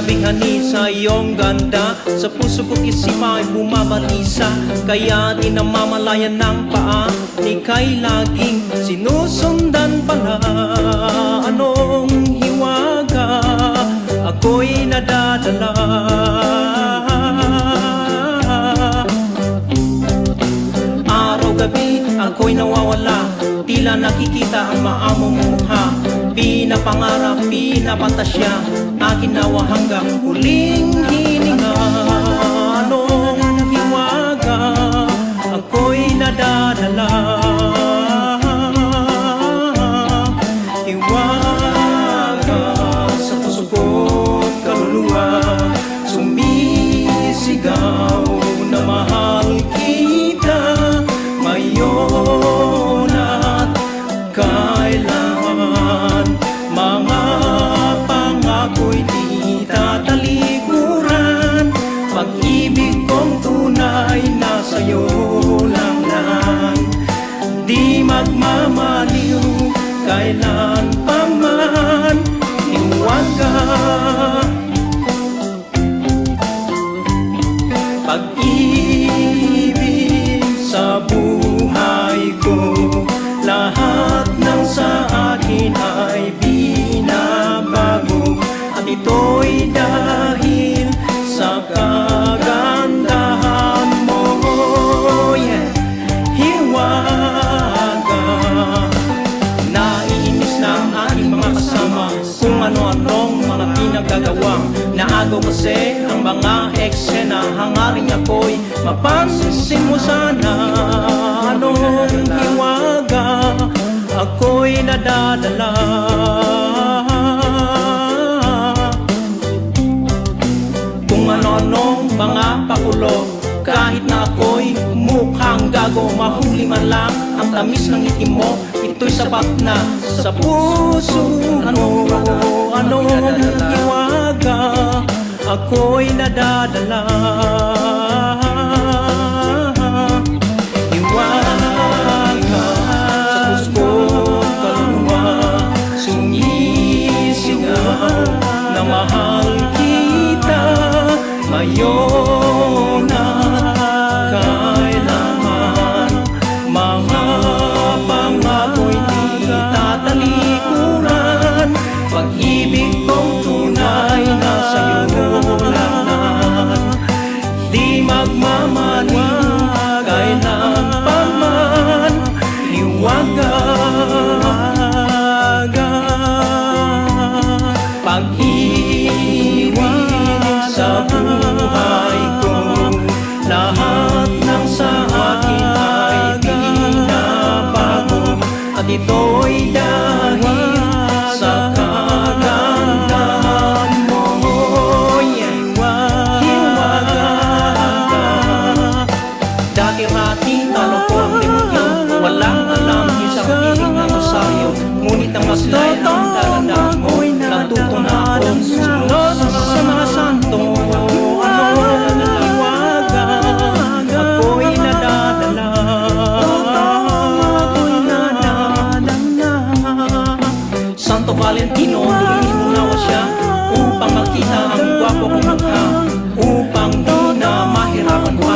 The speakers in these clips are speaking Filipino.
nabinghani sa iyong ganda. Sa puso ko't isipa ay bumabalisa, kaya di namamalayan ng paa. Ika'y laging sinusundan pala. Anong hiwaga ako'y nadadala? Araw-gabi ako'y nawawala, tila nakikita ang maamong mukha. Pinapangarap, pinapantasya, akin nawa hanggang huling hininga. Anong hiwaga ako'y nadadala? Hiwaga sa puso ko't kaluluwa, sumisigaw na mahal kita ngayon at kailangan. Mga pangako'y di tatalikuran, pag-ibig kong tunay na sa'yo lang. Di magmamaliw kailan pa man, hiwaga. Pag-ibig sa buhay ko, lahat ng sa akin ay binabago. At ito'y dahil sa kagandahan mo, yeah. Hiwaga. Naiinis na ang aking mga kasama kung ano-anong mga pinagagawa. Naagaw kasi ang mga eksena, hangaring ako'y mapansin mo sana. Anong hiwaga ako'y nadadala? Kung ano-anong mga pakulo, kahit na ako'y mukhang gago, mahuli man lang ang tamis ng itim mo, ito'y sapat na sa puso ko. Anong hiwaga ako'y nadadala? Hiwaga sa puso ko't kaluluwa, sumisigaw na mahal kita ngayon at kailangan. Mga pangako'y di tatalikuran, pag-ibig kong tunay na sa'yo lang. Di magmamaliw kailan pa man, hiwaga. Pag-ibig sa buhay ko, lahat ng sa akin ay binabago. At ito'y dahil sa kagandahan mo, yeah. Hiwaga. Dati-rati talo ko ang demonyo, walang alam isang piling ng rosaryo. Ngunit ang maslay ang daladaan mo, natuto na akong sumunod sa mga santo. Anong hiwaga ako'y nadadala? Santo Valentino, luminis munawa siya upang makita ang gwapo kong mukha, upang di na mahirapan pa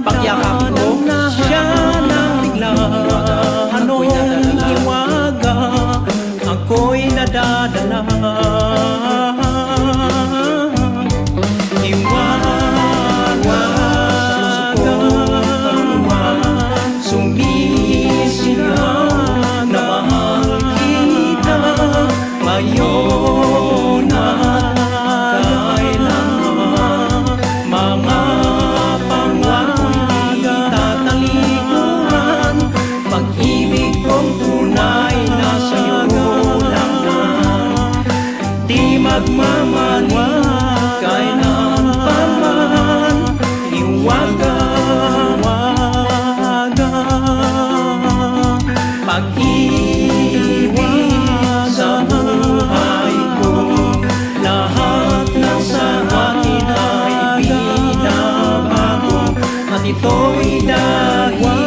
pagyakapin ko siya ng bigla. Anong hiwaga ako'y nadadala? Hiwaga sa puso ko't kaluluwa, sumisigaw na mahal kita ngayon at kailangan. Mga pangako'y di tatalikuran, pag-ibig kong tunay na sa'yo lang. Di magmamaliw kailan pa man, hiwaga. Pag-ibig sa buhay ko, lahat ng sa akin ay binabago. At ito'y dahil